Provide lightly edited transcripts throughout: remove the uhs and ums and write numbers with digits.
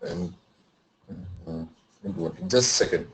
I'm working. Just a second.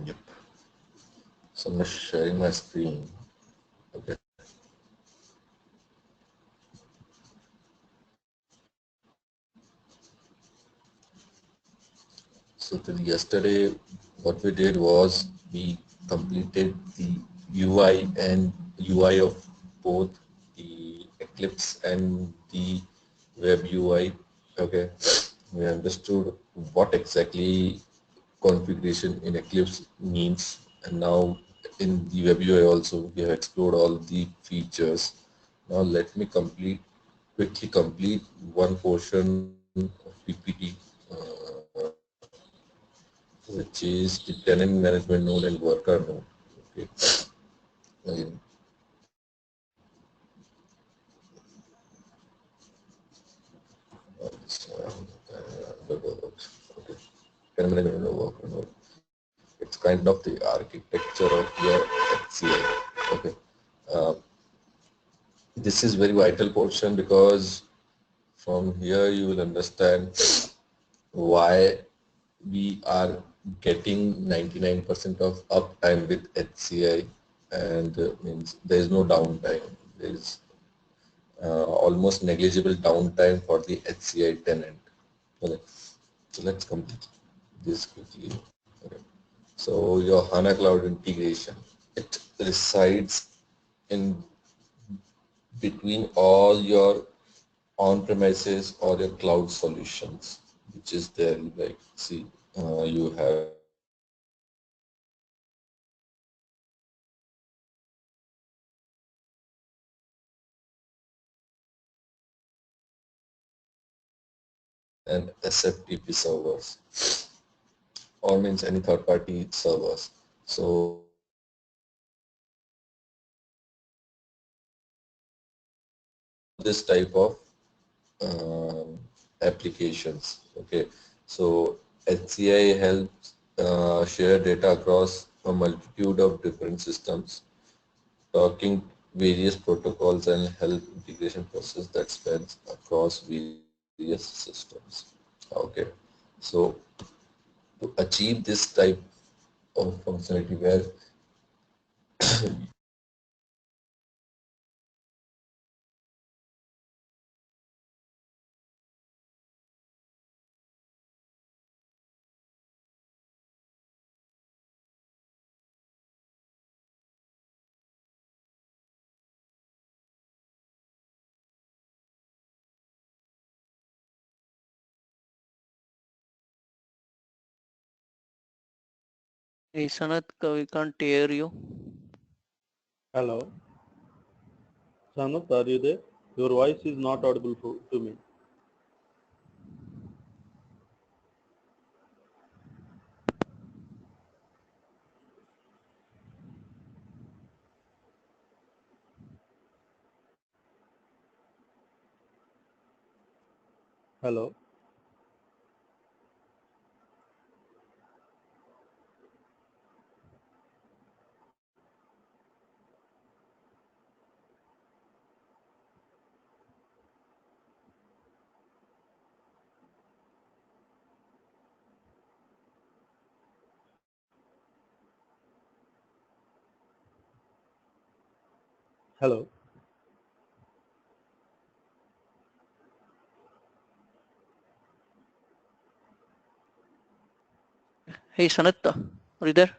Yep. So I'm just sharing my screen. Okay. So till yesterday, what we did was we completed the UI and UI of both the Eclipse and the web UI. Okay. We understood what exactly configuration in Eclipse means, and now in the web UI also we have explored all the features. Now let me quickly complete one portion of PPT, which is the tenant management node and worker node. Okay. Again, okay. Tenant management node, worker node. It's kind of the architecture of your HCI. Okay. Uh, this is very vital portion because from here you will understand why we are getting 99% of uptime with HCI, and means there is no downtime. There is almost negligible downtime for the HCI tenant. Okay. So let's complete this quickly. Okay. So your HANA Cloud Integration, it resides in between all your on-premises or your cloud solutions, which is there. Like, see, you have an SFTP servers, or means any third-party servers. So this type of applications. Okay, so HCI helps share data across a multitude of different systems, talking various protocols and help integration process that spans across various systems. Okay, so to achieve this type of functionality where Hey Sanat, we can't hear you. Hello, Sanat, are you there? Your voice is not audible to me. Hello, hello. Hey Sanat, are you there?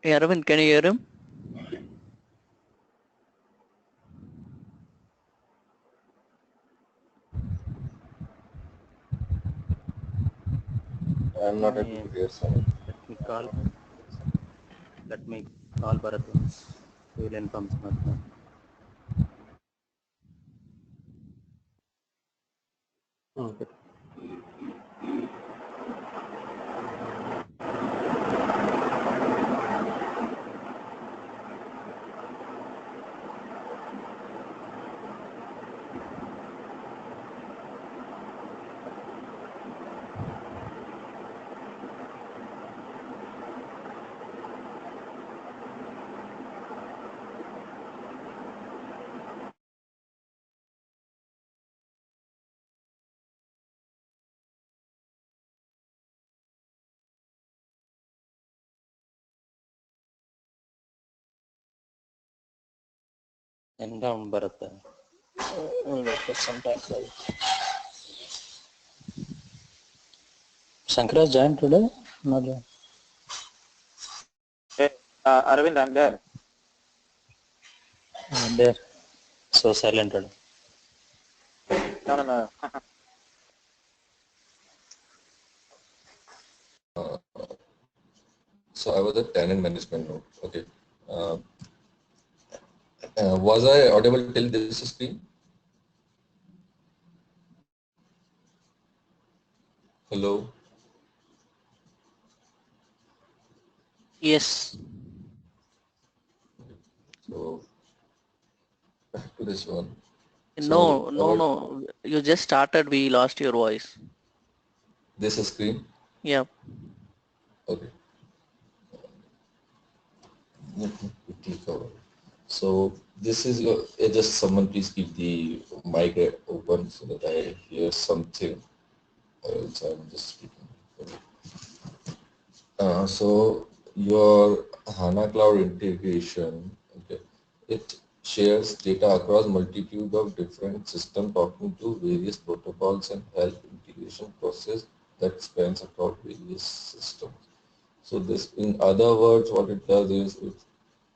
Hey, Aravind, can you hear him? I'm not able to hear someone. Let me call. Let me call Bharat. He will inform Sanatha. Okay. End down Bharat. Sometimes. Shankar has joined today? Not joined. Hey, Arvind, I'm there. There. So silent today. No, no, no. So I was at tenant management node. Okay. Uh, was I audible till this screen? Hello. Yes. So back to this one. So No, no, no. You just started. We lost your voice. this screen. Yeah. Okay. Let me quickly cover. So this is your, just someone please keep the mic open so that I hear something. Else I'm just speaking. Okay. So your HANA Cloud Integration, okay, it shares data across multitude of different systems talking to various protocols and help integration process that spans across various systems. So this, in other words, what it does is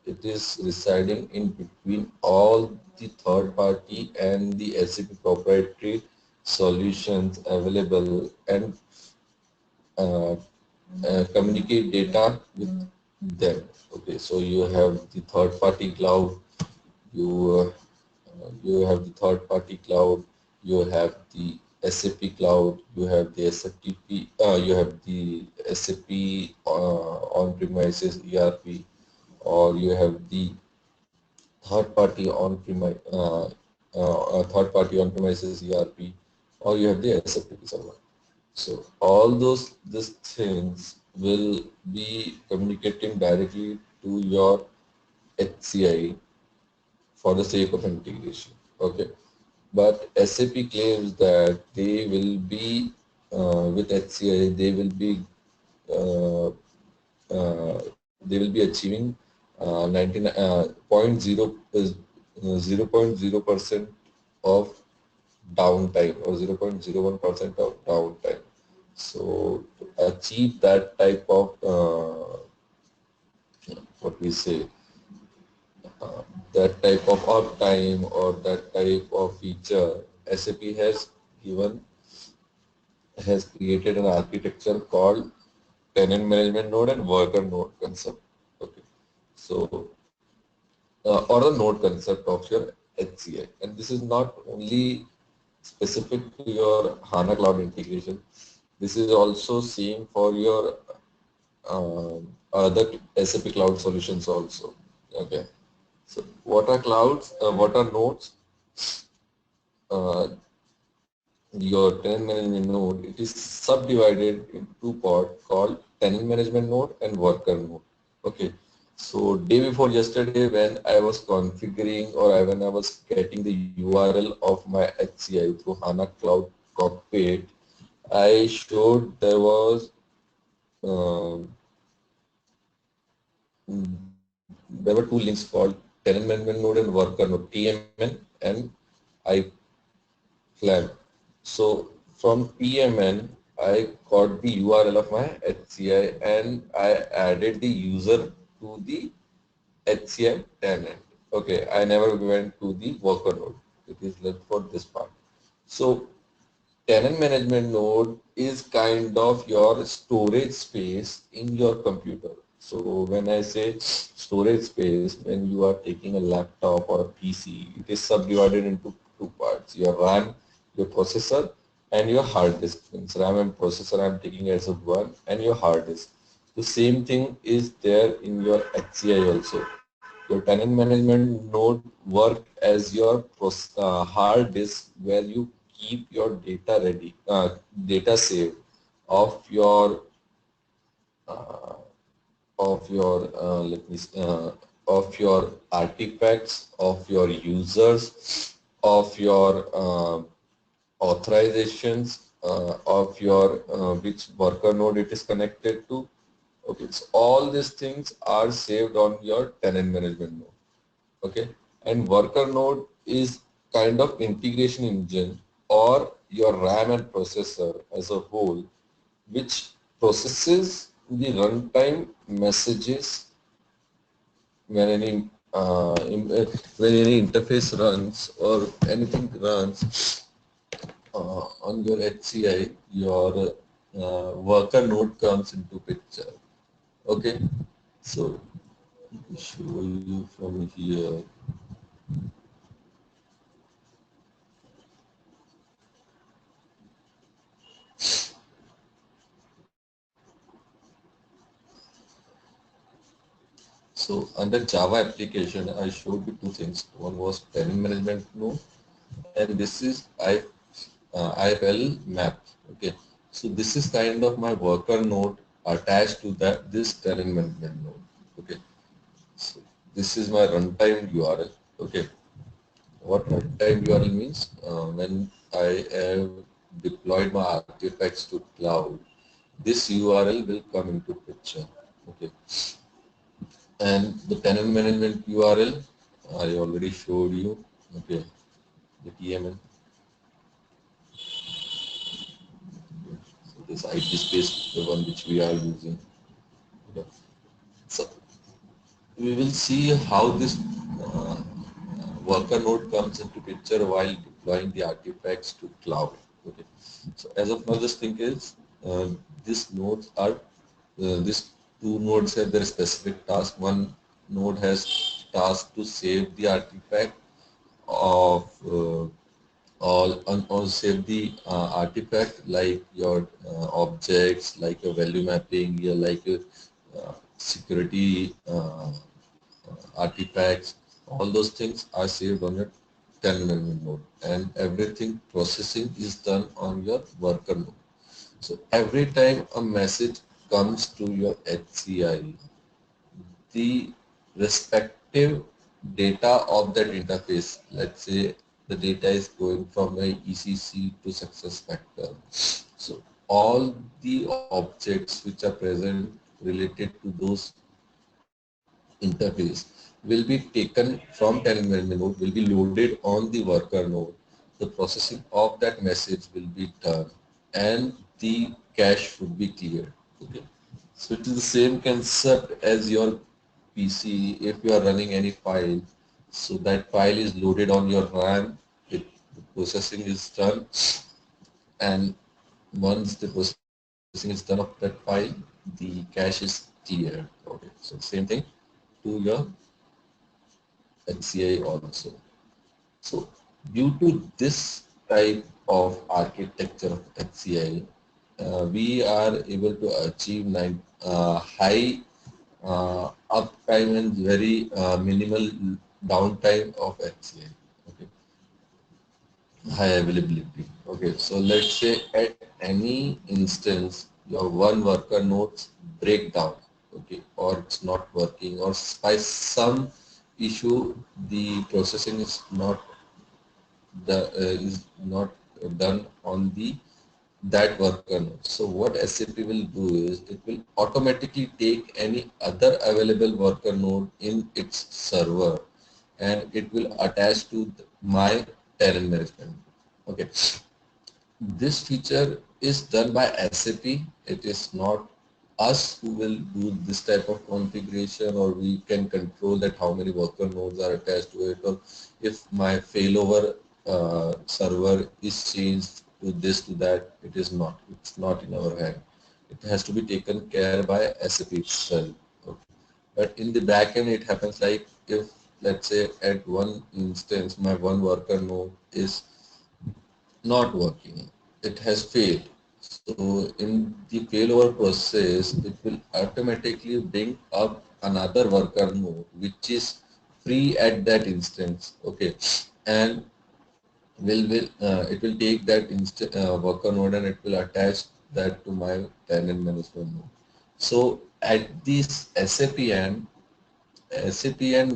it is residing in between all the third party and the SAP proprietary solutions available and uh, communicate data with them. Okay, so you have the third party cloud, you have the third party cloud, you have the SAP cloud, you have the SFTP, you have the SAP on-premises ERP, or you have the third party on-premises ERP, or you have the SFTP server. So all these things will be communicating directly to your HCI for the sake of integration. Okay, but SAP claims that they will be with HCI, uh, they will be achieving 99 0 0.0% of downtime or 0.01% of downtime. So to achieve that type of what we say, that type of uptime or that type of feature, SAP given has created an architecture called tenant management node and worker node concept. Okay, so or the node concept of your HCI, and this is not only specific to your HANA Cloud integration. This is also same for your other SAP Cloud solutions also. Okay. So what are clouds? What are nodes? Uh, your tenant management node, it is subdivided into two parts called tenant management node and worker node. Okay. So day before yesterday when I was configuring or when I was getting the URL of my HCI through HANA Cloud Cockpit, I showed there was um, there were two links called tenant management node and worker node, TMN and I flag. So from TMN, I got the URL of my HCI and I added the user to the HCI tenant. Okay, I never went to the worker node. It is left for this part. So tenant management node is kind of your storage space in your computer. So when I say storage space, when you are taking a laptop or a PC, it is subdivided into two parts: your RAM, your processor, and your hard disk. Means RAM and processor I am taking as a one, and your hard disk. The same thing is there in your HCI also. Your tenant management node work as your hard disk where you keep your data ready, data saved of your uh, let me of your artifacts, of your users, of your authorizations, of your which worker node it is connected to. Okay, so all these things are saved on your tenant management node. Okay, and worker node is kind of integration engine or your RAM and processor as a whole, which processes the runtime messages when when any interface runs or anything runs on your HCI, your worker node comes into picture. Okay, so let me show you from here. So under Java application, I showed you two things. One was tenant management node, and this is IFL map. Okay, so this is kind of my worker node attached to this tenant management node. Okay, so this is my runtime URL. Okay, what runtime URL means? When I have deployed my artifacts to cloud, this URL will come into picture. Okay, and the tenant management URL I already showed you. Okay, the TMN. So this IT space, the one which we are using. Okay. So we will see how this worker node comes into picture while deploying the artifacts to cloud. Okay. So as of now, this thing is these nodes are these two nodes have their specific task. One node has task to save the artifact of all save the artifact like your objects, like your value mapping, yeah, like security artifacts. All those things are saved on your terminal node, and everything processing is done on your worker node. So every time a message comes to your HCI, the respective data of that interface, let's say the data is going from a ECC to SuccessFactor. So all the objects which are present related to those interface will be taken from tenant management node, will be loaded on the worker node. The processing of that message will be done and the cache would be cleared. Okay. So it is the same concept as your PC. If you are running any file, so that file is loaded on your RAM, the processing is done, and once the processing is done of that file, the cache is cleared. Okay, so same thing to your HCI also. So due to this type of architecture of HCI, we are able to achieve high uptime and very minimal downtime of HCI. Okay, high availability. Okay, so let's say at any instance your one worker nodes break down. Okay, or it's not working, or by some issue the processing is not done on the that worker node. So what SAP will do is it will automatically take any other available worker node in its server and it will attach to my tenant management. Okay, this feature is done by SAP. It is not us who will do this type of configuration, or we can control that how many worker nodes are attached to it, or if my failover server is changed to this, to that. It is not. It's not in our hand. It has to be taken care by SAP itself. Okay. But in the back end, it happens like if, let's say, at one instance, my one worker node is not working. It has failed. So in the failover process, it will automatically bring up another worker node, which is free at that instance. Okay, and it will take that worker node and it will attach that to my tenant management node. So at this SAPN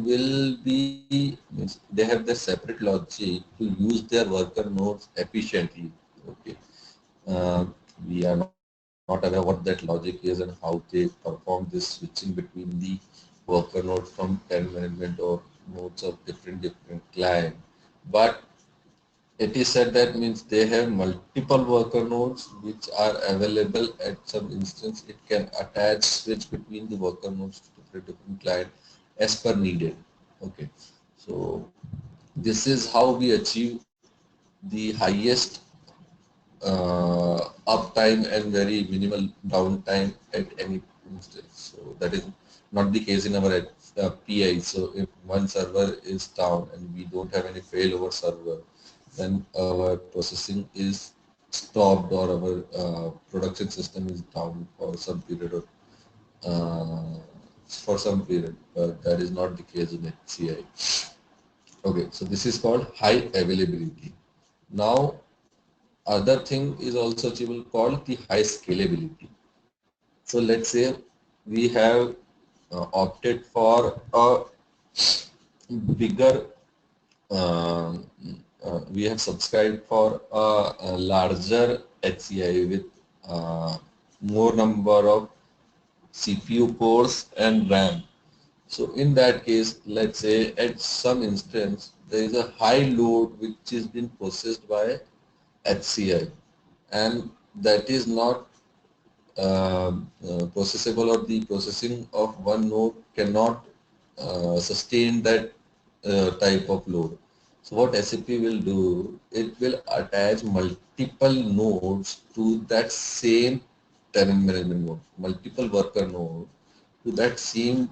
will be, means they have their separate logic to use their worker nodes efficiently. Okay, uh, we are not aware what that logic is and how they perform this switching between the worker nodes from tenant management or nodes of different client. But it is said that means they have multiple worker nodes which are available at some instance. It can attach switch between the worker nodes to different client as per needed. Okay, so this is how we achieve the highest uptime and very minimal downtime at any instance. So that is not the case in our PI. So if one server is down and we don't have any failover server, then our processing is stopped or our production system is down for some period of but that is not the case in HCI. Okay, so this is called high availability. Now, other thing is also achievable called the high scalability. So let's say we have opted for a bigger, we have subscribed for a larger HCI with more number of CPU cores and RAM. So in that case, let's say at some instance, there is a high load which is being processed by HCI, and that is not processable, or the processing of one node cannot sustain that type of load. So what SAP will do, it will attach multiple nodes to that same tenant management node, multiple worker node to that same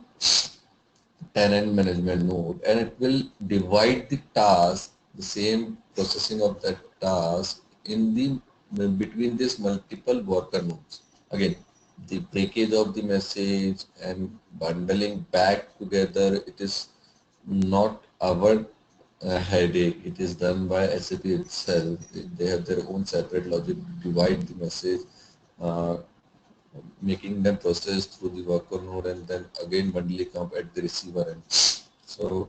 tenant management node, and it will divide the task, the same processing of that task in the between these multiple worker nodes. Again, the breakage of the message and bundling back together, it is not our headache. It is done by SAP itself. They have their own separate logic to divide the message, uh, making them process through the worker node and then again bundling up at the receiver end. So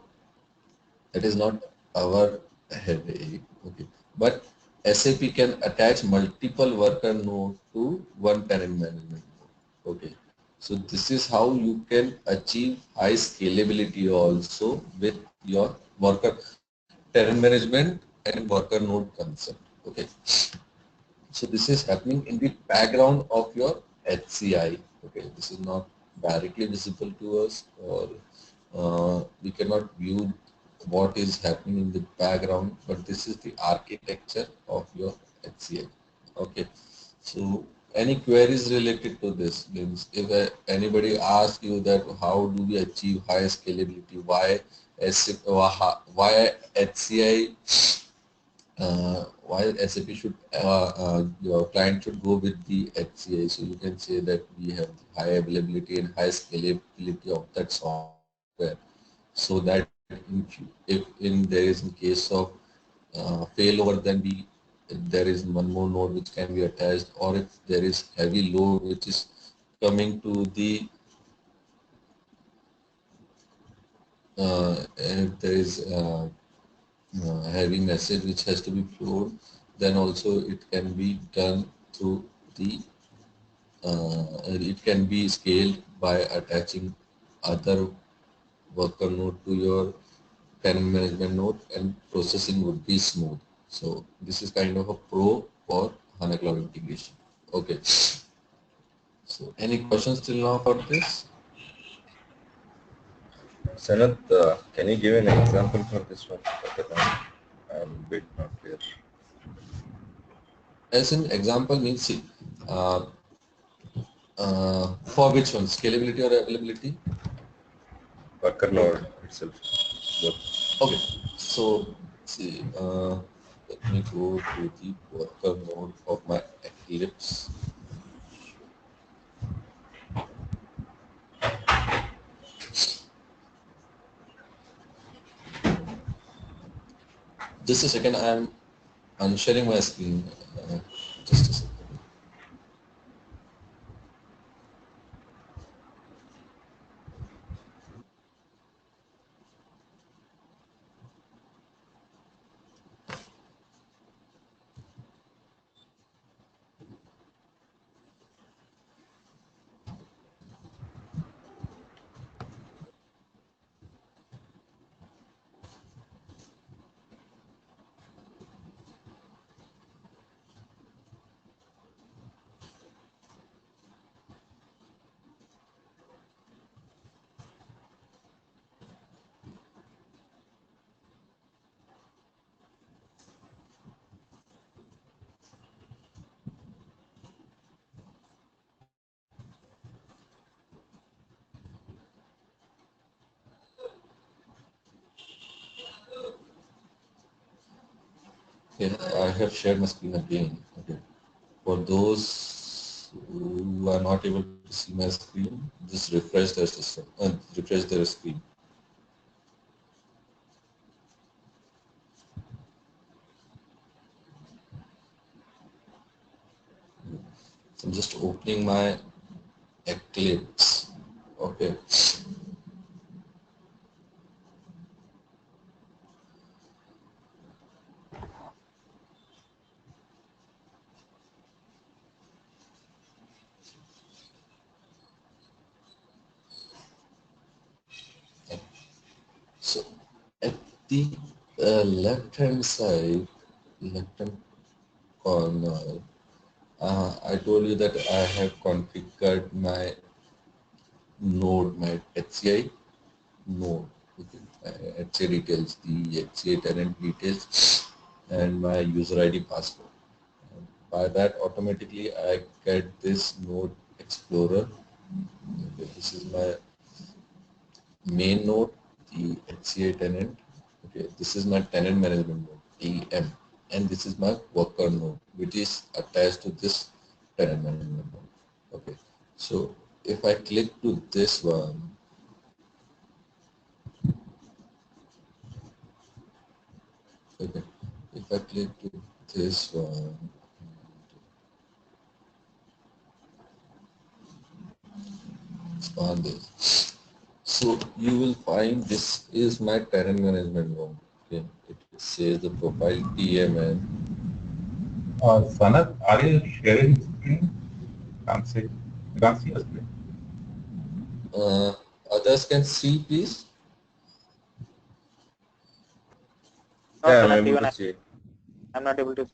it is not our headache. Okay, but SAP can attach multiple worker node to one tenant management node. Okay, so this is how you can achieve high scalability also with your worker tenant management and worker node concept. Okay, so this is happening in the background of your HCI. Okay, this is not directly visible to us, or we cannot view what is happening in the background, but this is the architecture of your HCI. Okay, so any queries related to this? Means if anybody asks you that how do we achieve high scalability, why HCI, why SAP should, your client should go with the HCI. So you can say that we have high availability and high scalability of that software, so that if in there is in case of failover, then there is one more node which can be attached, or if there is heavy load which is coming to the if there is heavy message which has to be flowed, then also it can be done through the it can be scaled by attaching other worker node to your tenant management node, and processing would be smooth. So this is kind of a pro for HANA Cloud integration. Okay. So any questions till now for this? Sanat, can you give an example for this one? I'm a bit not clear. As an example means, see, for which one? Scalability or availability? Worker node itself. Both. Okay, so see, let me go to the worker node of my Eclipse. Just a second, I'm sharing my screen. Just a second. Okay, I have shared my screen again. Okay. For those who are not able to see my screen, just refresh their system and refresh their screen. So I'm just opening my Eclipse. Okay. So at the left-hand side, left-hand corner, I told you that I have configured my node, my HCI node. Okay. HCI details, the HCI tenant details, and my user ID password. And by that, automatically I get this node explorer. Okay, this is my main node, the HCI tenant. Okay, this is my tenant management node, TM, and this is my worker node, which is attached to this tenant management node. Okay, so if I click to this one, okay, if I click to this one, expand this. So you will find this is my tenant management node. Okay, it says the profile TMN. Sanat, are you sharing screen? Can't see. You can't see your screen. Others can see, please. No, Yeah, I'm Sanat, able even to see. I'm not able to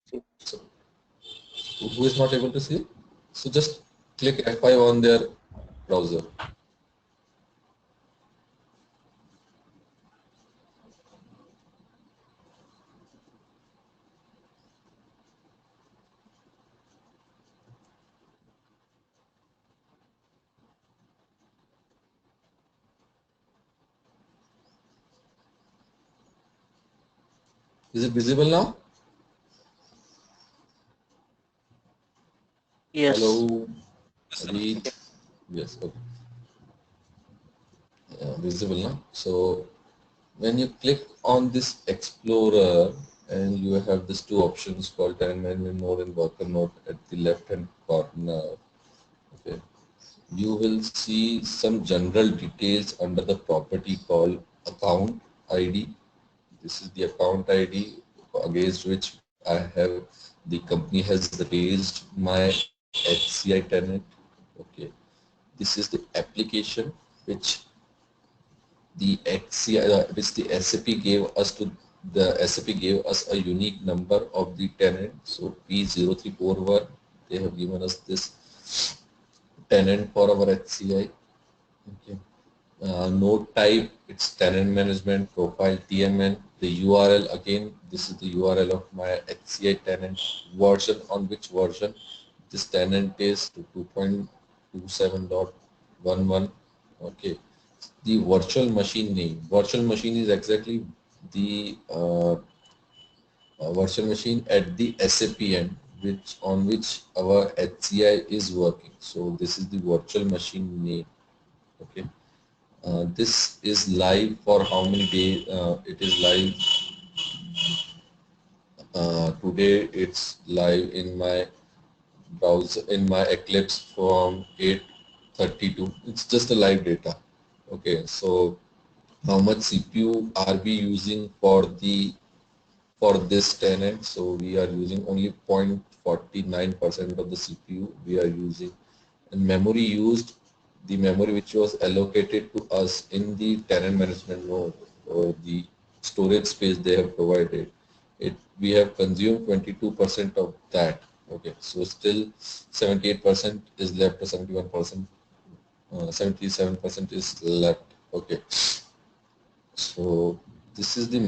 see. So who is not able to see? So just click F5 on their browser. Is it visible now? Yes. Hello, Reed. Yes, okay. Visible now. So when you click on this Explorer and you have these two options called tenant management node and worker node at the left hand corner. Okay, you will see some general details under the property called account ID. This is the account ID against which I have, the company has raised my HCI tenant. Okay, this is the application which the HCI, which the SAP gave us to, the SAP gave us a unique number of the tenant. So P0341, they have given us this tenant for our HCI. Okay. Node type, it's tenant management, profile TMN, the URL, again, this is the URL of my HCI tenant, version, on which version this tenant is to 2.27.11. Okay. The virtual machine name. Virtual machine is exactly the virtual machine at the SAP end, which on which our HCI is working. So this is the virtual machine name. Okay. This is live for how many days? It is live today. It's live in my browser, in my Eclipse from 8:32. It's just a live data. Okay, so how much CPU are we using for this tenant? So we are using only 0.49% of the CPU we are using, and memory used, the memory which was allocated to us in the tenant management node, or the storage space they have provided, it we have consumed 22% of that. Okay, so still 78% is left, or 71%, 77% is left. Okay, so this is the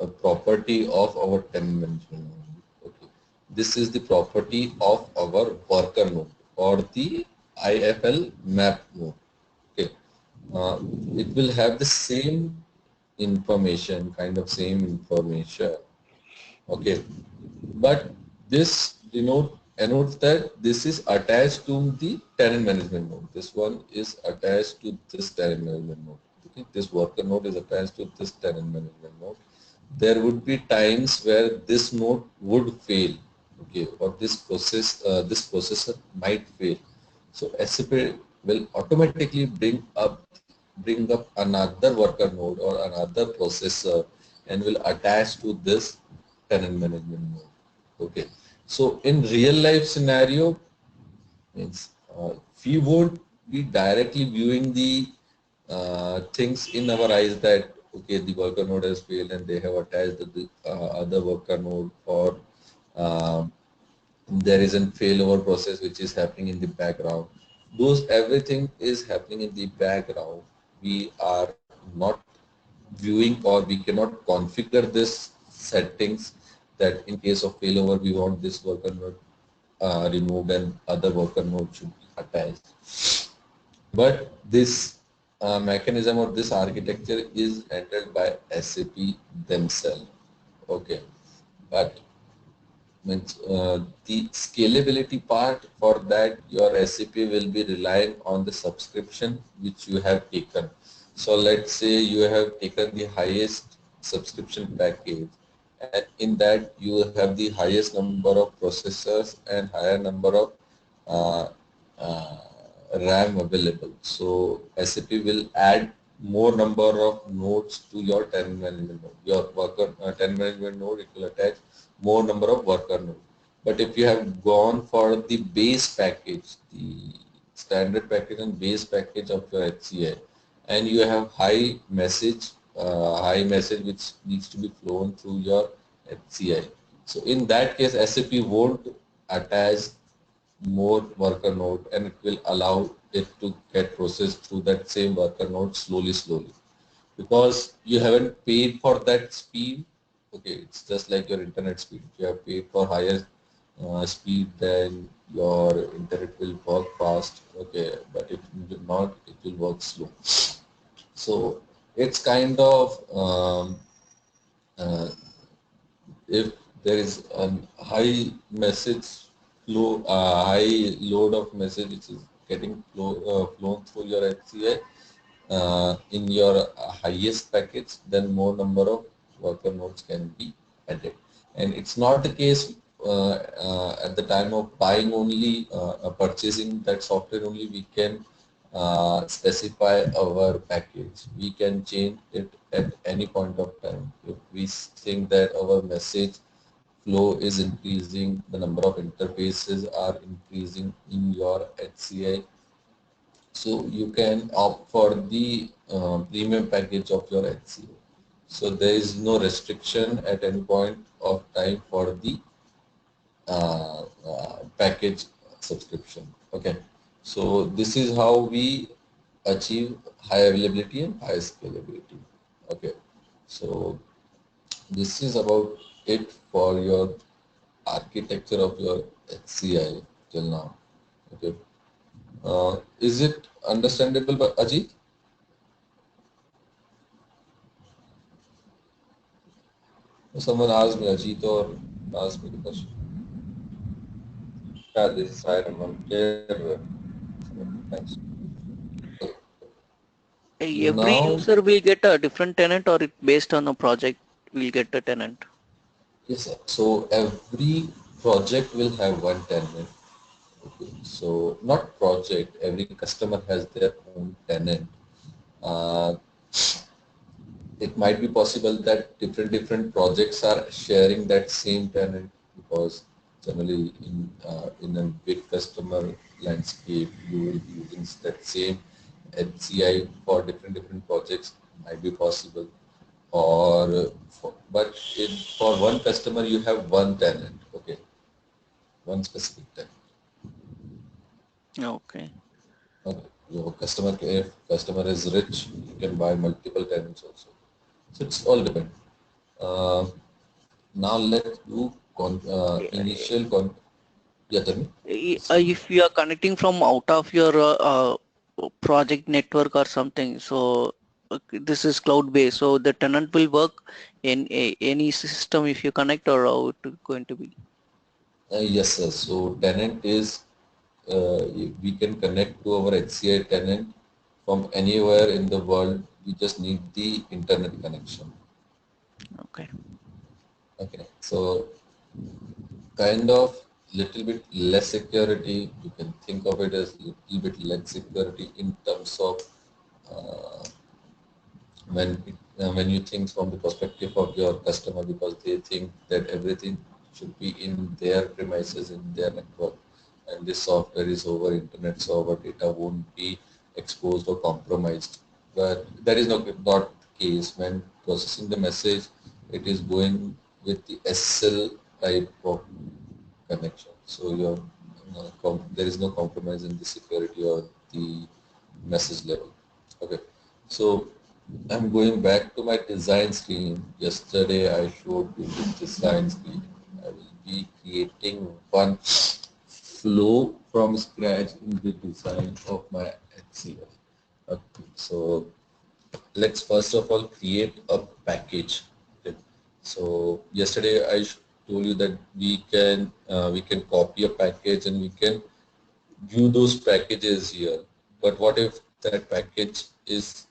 a property of our tenant management node. Okay, this is the property of our worker node, or the IFL map node. Okay, uh, it will have the same information, kind of same information. Okay, but this annotes that this is attached to the tenant management node. This one is attached to this tenant management node. Okay, this worker node is attached to this tenant management node. There would be times where this node would fail. Okay, or this processor might fail. So SAP will automatically bring up another worker node or another processor, and will attach to this tenant management node. Okay, so in real life scenario, means we won't be directly viewing the things in our eyes that okay, the worker node has failed and they have attached the other worker node, or um, there is a failover process which is happening in the background. Those everything is happening in the background. We are not viewing, or we cannot configure this settings that in case of failover we want this worker node removed and other worker node should be attached. But this mechanism or this architecture is handled by SAP themselves. Okay, but means the scalability part, for that your SAP will be relying on the subscription which you have taken. So let's say you have taken the highest subscription package, and in that you have the highest number of processors and higher number of uh, uh, RAM available. So SAP will add more number of nodes to your tenant management node. Your worker tenant management node, it will attach more number of worker nodes. But if you have gone for the base package, the standard package and base package of your HCI, and you have high message which needs to be flown through your HCI. So in that case, SAP won't attach more worker node, and it will allow it to get processed through that same worker node slowly, because you haven't paid for that speed. Okay, it's just like your internet speed. If you have paid for higher speed, then your internet will work fast. Okay, but if not, it will work slow. So it's kind of uh, if there is a high message flow, high load of message which is getting flown through your HCI in your highest package, then more number of worker nodes can be added. And it's not the case at the time of buying only, purchasing that software only, we can specify our package. We can change it at any point of time. If we think that our message flow is increasing, the number of interfaces are increasing in your HCI, so you can opt for the premium package of your HCI. So there is no restriction at any point of time for the package subscription. Okay, So this is how we achieve high availability and high scalability. Okay. So this is about it for your architecture of your HCI till now. Okay. Is it understandable by Ajit? Someone asked me, Ajit, or asked me the question. Yeah, this is I remember. Thanks. Every Now, user will get a different tenant, or it based on a project will get a tenant. yes, sir. So every project will have one tenant. Okay. So not project, every customer has their own tenant. Uh, it might be possible that different projects are sharing that same tenant, because generally in a big customer landscape you will be using that same HCI for different projects, might be possible. Or for one customer you have one tenant. Okay, one specific tenant. Okay. Okay. Your customer, if customer is rich, you can buy multiple tenants also. So it's all depend. Uh, Now let's do initial yeah, tell me. If you are connecting from out of your project network or something, so this is cloud based, so the tenant will work in any system if you connect, or how it going to be. Yes, sir. So tenant is we can connect to our HCI tenant from anywhere in the world. We just need the internet connection. Okay. Okay. So kind of little bit less security. You can think of it as little bit less security in terms of uh, when you think from the perspective of your customer, because they think that everything should be in their premises, in their network, and this software is over internet, so our data won't be exposed or compromised. But that is not the case. When processing the message, it is going with the SL type of connection, so there is no compromise in the security or the message level. Okay, so I'm going back to my design screen. Yesterday I showed you the design screen. I will be creating one flow from scratch in the design of my HCL. Okay, so let's first of all create a package. Okay. So yesterday I told you that we can copy a package and we can view those packages here. But what if that package is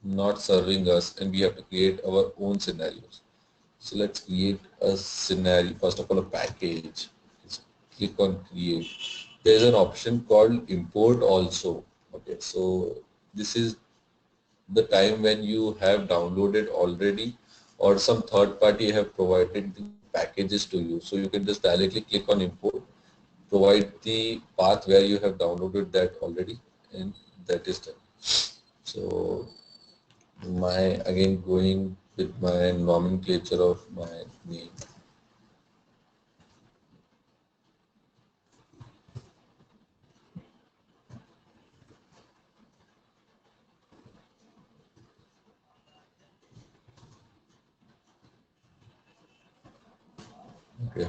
not serving us and we have to create our own scenarios? So let's create a scenario, first of all, a package. Just click on create. There's an option called import also. Okay, so this is the time when you have downloaded already or some third party have provided the packages to you. So you can just directly click on import, provide the path where you have downloaded that already, and that is done. So again going with my nomenclature of my name. Okay.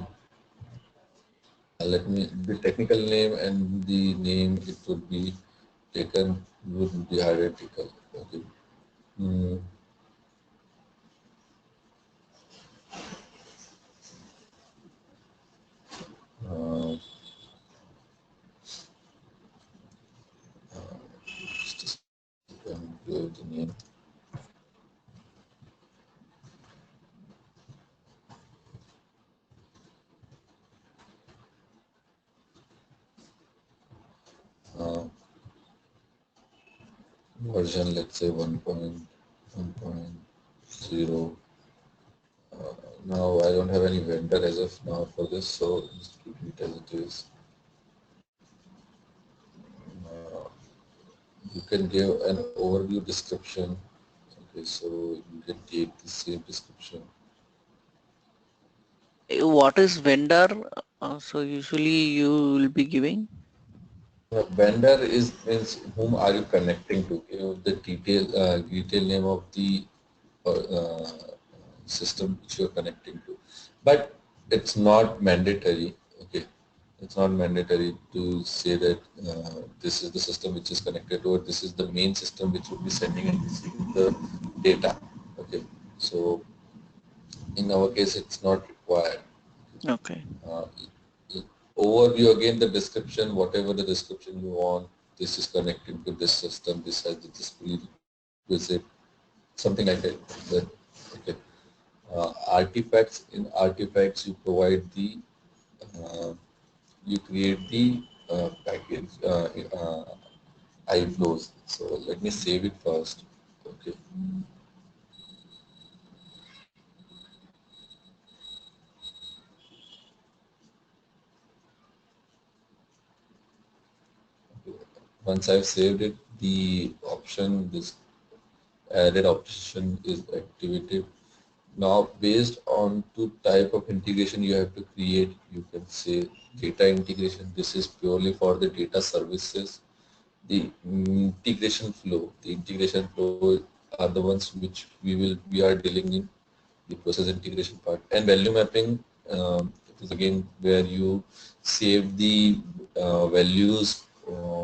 Let me, the technical name and the name it would be taken would be identical. Okay. Mm, uh, just a second, give the name. Uh, Version, let's say 1.1.0. Now I don't have any vendor as of now for this, so just keep it as it is. Uh, you can give an overview description. Okay, so you can take the same description. What is vendor? So usually you will be giving. Vendor is means whom are you connecting to? The detail name of the system which you are connecting to, but it's not mandatory. Okay, it's not mandatory to say that this is the system which is connected, or this is the main system which will be sending and receiving the data. Okay, so in our case, it's not required. Okay. Uh, Overview again, the description, whatever the description you want, this is connected to this system, this has this prerequisite, something like that. Okay. Artifacts, in artifacts you provide the, uh, you create the package, iFlows. So let me save it first. Okay. Once I've saved it, the option, this added option is activated. Now, based on the type of integration you have to create, you can say data integration. This is purely for the data services. The integration flow are the ones which we are dealing in, the process integration part. And value mapping, it is again where you save the values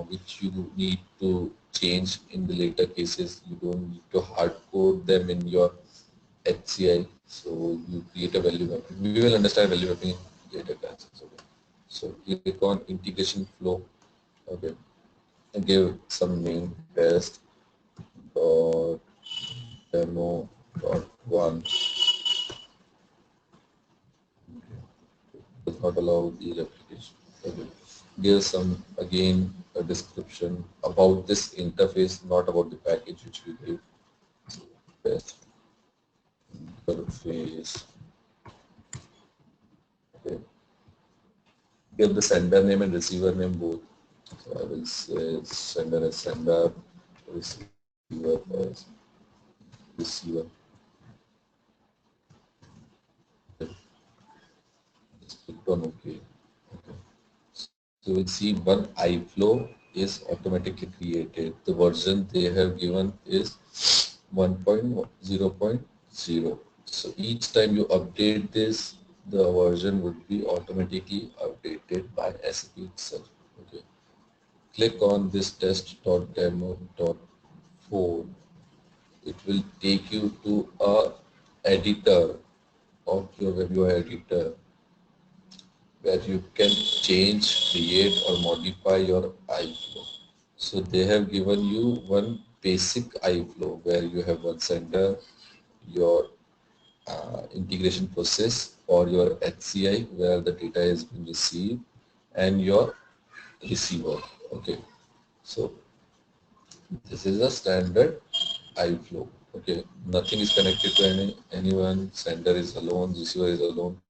which you need to change in the later cases. You don't need to hard code them in your HCI. So you create a value mapping. We will understand value mapping in later classes. Okay. So click on integration flow. Okay. And give some name, test dot demo dot one. Does not allow the replication. Okay. Give some again a description about this interface, not about the package which we give. Test interface. Okay. Give the sender name and receiver name both. So I will say sender as sender, receiver as receiver. Just click on OK. Okay. So we'll see one iFlow is automatically created. The version they have given is 1.0.0. So each time you update this, the version would be automatically updated by SAP itself. Okay. Click on this test.demo.4. It will take you to a editor of your web UI editor where you can change, create or modify your iFlow. So they have given you one basic iFlow where you have one sender, your integration process or your HCI where the data has been received and your receiver. Okay. So this is a standard iFlow. Okay. Nothing is connected to anyone. Sender is alone, receiver is alone.